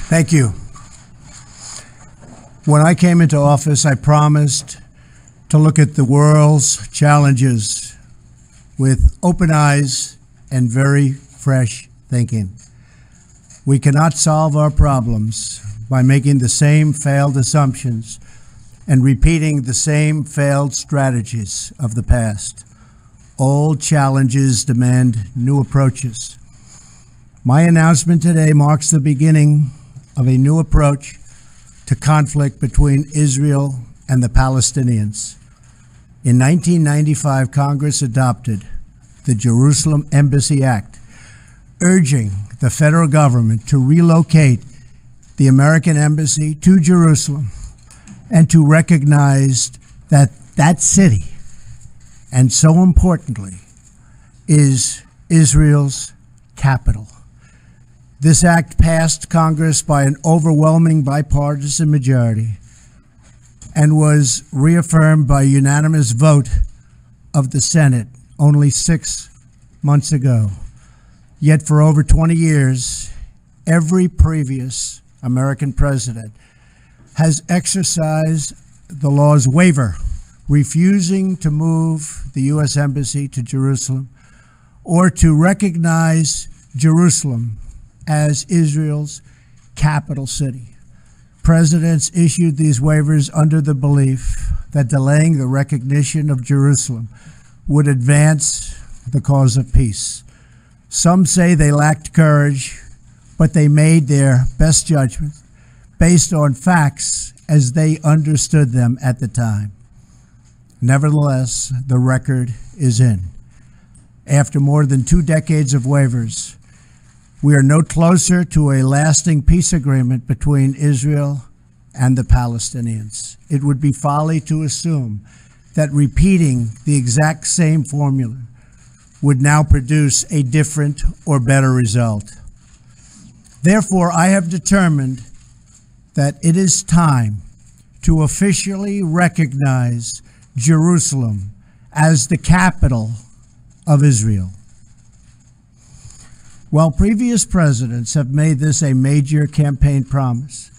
Thank you. When I came into office, I promised to look at the world's challenges with open eyes and very fresh thinking. We cannot solve our problems by making the same failed assumptions and repeating the same failed strategies of the past. Old challenges demand new approaches. My announcement today marks the beginning of a new approach to conflict between Israel and the Palestinians. In 1995, Congress adopted the Jerusalem Embassy Act, urging the federal government to relocate the American embassy to Jerusalem and to recognize that that city, and so importantly, is Israel's capital. This act passed Congress by an overwhelming bipartisan majority and was reaffirmed by a unanimous vote of the Senate only 6 months ago. Yet for over 20 years, every previous American president has exercised the law's waiver, refusing to move the U.S. Embassy to Jerusalem or to recognize Jerusalem as Israel's capital city. Presidents issued these waivers under the belief that delaying the recognition of Jerusalem would advance the cause of peace. Some say they lacked courage, but they made their best judgment based on facts as they understood them at the time. Nevertheless, the record is in. After more than 2 decades of waivers, we are no closer to a lasting peace agreement between Israel and the Palestinians. It would be folly to assume that repeating the exact same formula would now produce a different or better result. Therefore, I have determined that it is time to officially recognize Jerusalem as the capital of Israel. While previous presidents have made this a major campaign promise,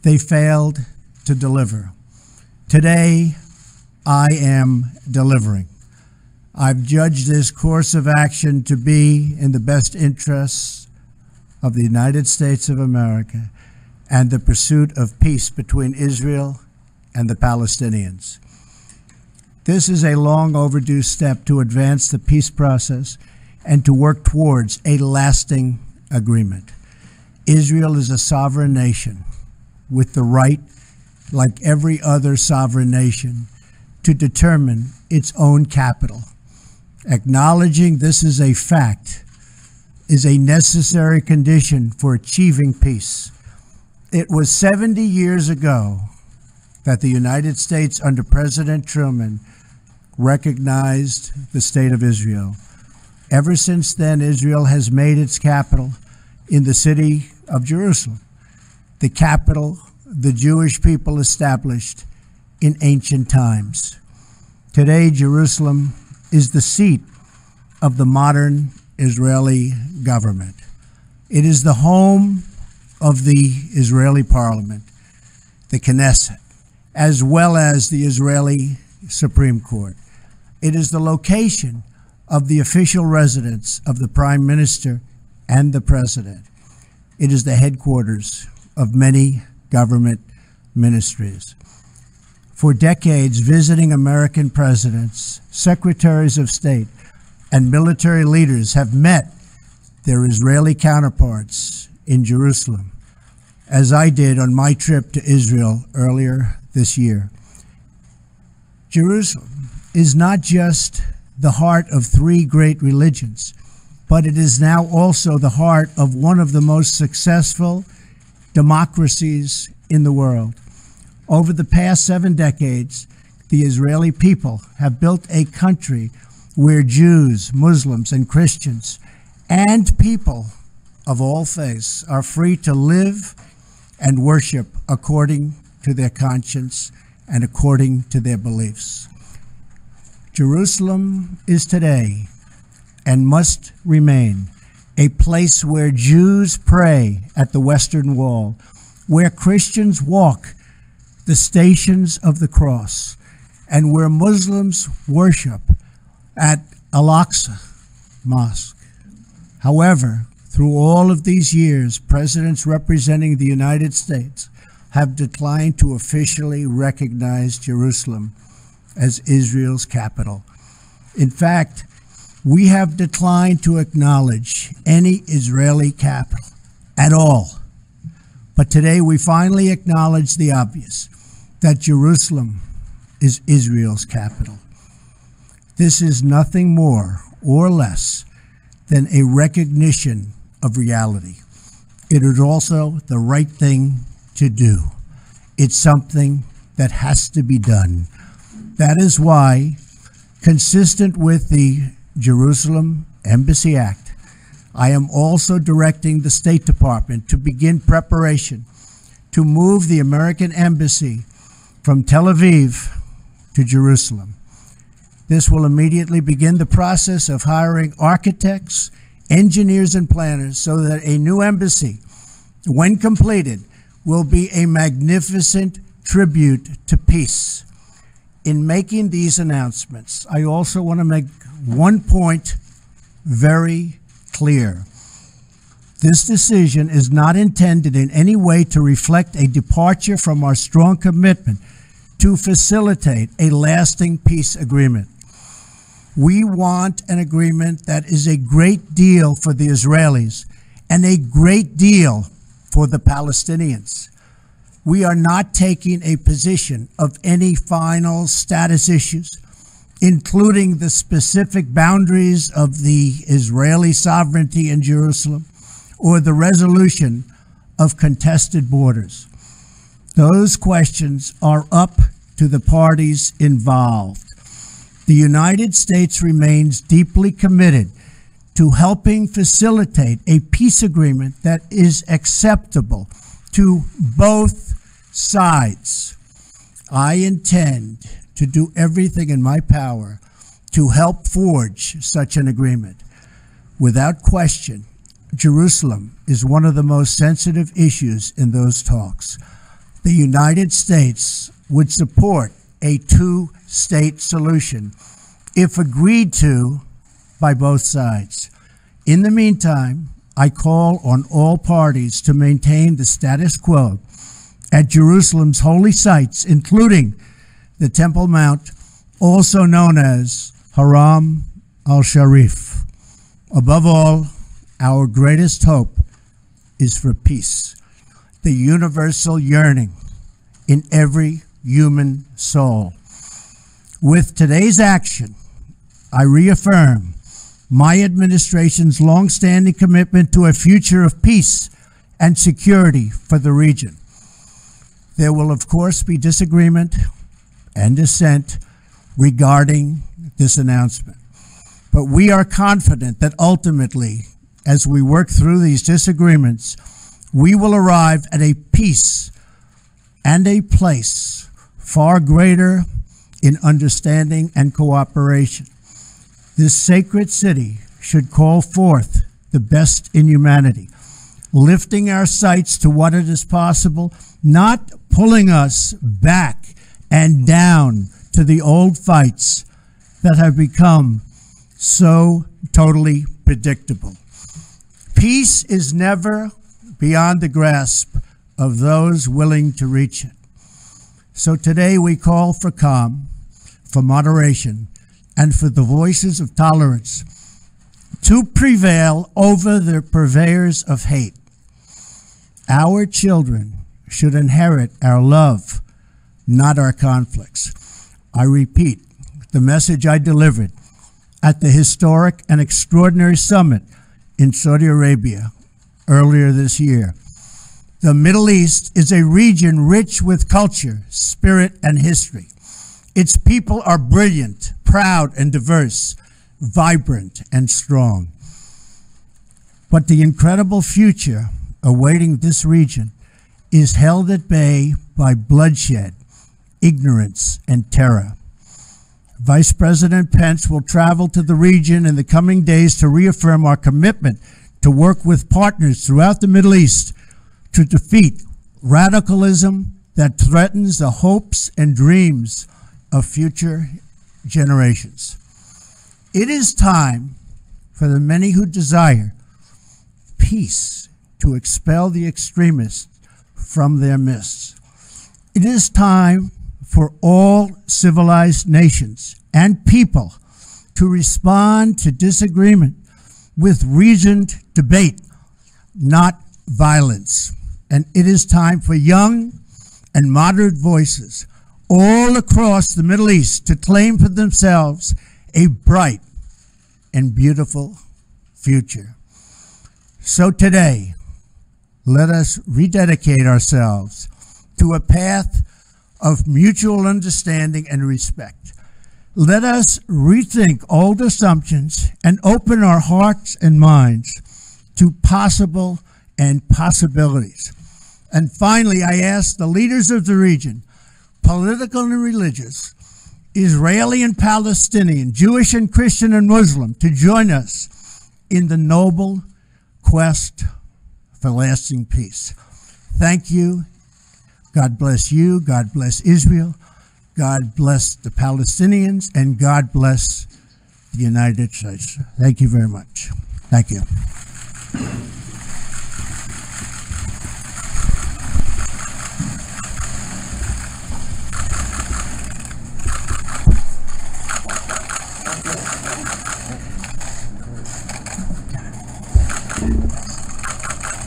they failed to deliver. Today, I am delivering. I've judged this course of action to be in the best interests of the United States of America and the pursuit of peace between Israel and the Palestinians. This is a long overdue step to advance the peace process and to work towards a lasting agreement. Israel is a sovereign nation with the right, like every other sovereign nation, to determine its own capital. Acknowledging this is a fact is a necessary condition for achieving peace. It was 70 years ago that the United States, under President Truman, recognized the State of Israel. Ever since then, Israel has made its capital in the city of Jerusalem, the capital the Jewish people established in ancient times. Today, Jerusalem is the seat of the modern Israeli government. It is the home of the Israeli parliament, the Knesset, as well as the Israeli Supreme Court. It is the location of the official residence of the Prime Minister and the President. It is the headquarters of many government ministries. For decades, visiting American presidents, secretaries of state, and military leaders have met their Israeli counterparts in Jerusalem, as I did on my trip to Israel earlier this year. Jerusalem is not just the heart of 3 great religions, but it is now also the heart of one of the most successful democracies in the world. Over the past 7 decades, the Israeli people have built a country where Jews, Muslims, and Christians, and people of all faiths are free to live and worship according to their conscience and according to their beliefs. Jerusalem is today and must remain a place where Jews pray at the Western Wall, where Christians walk the stations of the cross, and where Muslims worship at Al-Aqsa Mosque. However, through all of these years, presidents representing the United States have declined to officially recognize Jerusalem as Israel's capital. In fact, we have declined to acknowledge any Israeli capital at all. But today we finally acknowledge the obvious, that Jerusalem is Israel's capital. This is nothing more or less than a recognition of reality. It is also the right thing to do. It's something that has to be done. That is why, consistent with the Jerusalem Embassy Act, I am also directing the State Department to begin preparation to move the American Embassy from Tel Aviv to Jerusalem. This will immediately begin the process of hiring architects, engineers, and planners so that a new embassy, when completed, will be a magnificent tribute to peace. In making these announcements, I also want to make one point very clear. This decision is not intended in any way to reflect a departure from our strong commitment to facilitate a lasting peace agreement. We want an agreement that is a great deal for the Israelis and a great deal for the Palestinians. We are not taking a position of any final status issues, including the specific boundaries of the Israeli sovereignty in Jerusalem or the resolution of contested borders. Those questions are up to the parties involved. The United States remains deeply committed to helping facilitate a peace agreement that is acceptable to both sides. I intend to do everything in my power to help forge such an agreement. Without question, Jerusalem is one of the most sensitive issues in those talks. The United States would support a two-state solution if agreed to by both sides. In the meantime, I call on all parties to maintain the status quo at Jerusalem's holy sites, including the Temple Mount, also known as Haram al-Sharif. Above all, our greatest hope is for peace, the universal yearning in every human soul. With today's action, I reaffirm my administration's long-standing commitment to a future of peace and security for the region. There will, of course, be disagreement and dissent regarding this announcement. But we are confident that ultimately, as we work through these disagreements, we will arrive at a peace and a place far greater in understanding and cooperation. This sacred city should call forth the best in humanity, lifting our sights to what it is possible, not pulling us back and down to the old fights that have become so totally predictable. Peace is never beyond the grasp of those willing to reach it. So today we call for calm, for moderation, and for the voices of tolerance to prevail over the purveyors of hate. Our children should inherit our love, not our conflicts. I repeat the message I delivered at the historic and extraordinary summit in Saudi Arabia earlier this year. The Middle East is a region rich with culture, spirit, and history. Its people are brilliant, proud, and diverse, vibrant, and strong. But the incredible future awaiting this region is held at bay by bloodshed, ignorance, and terror. Vice President Pence will travel to the region in the coming days to reaffirm our commitment to work with partners throughout the Middle East to defeat radicalism that threatens the hopes and dreams of future generations. It is time for the many who desire peace to expel the extremists from their midst. It is time for all civilized nations and people to respond to disagreement with reasoned debate, not violence. And it is time for young and moderate voices all across the Middle East to claim for themselves a bright and beautiful future. So today, let us rededicate ourselves to a path of mutual understanding and respect. Let us rethink old assumptions and open our hearts and minds to possible and possibilities. And finally, I ask the leaders of the region, political and religious, Israeli and Palestinian, Jewish and Christian and Muslim, to join us in the noble quest for lasting peace. Thank you. God bless you. God bless Israel. God bless the Palestinians, and God bless the United States. Thank you very much. Thank you.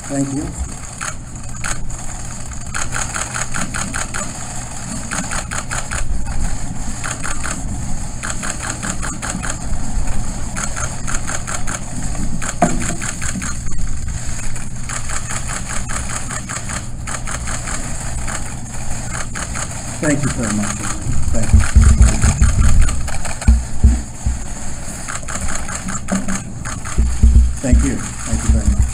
Thank you. Thank you very much. Thank you. Thank you. Thank you very much.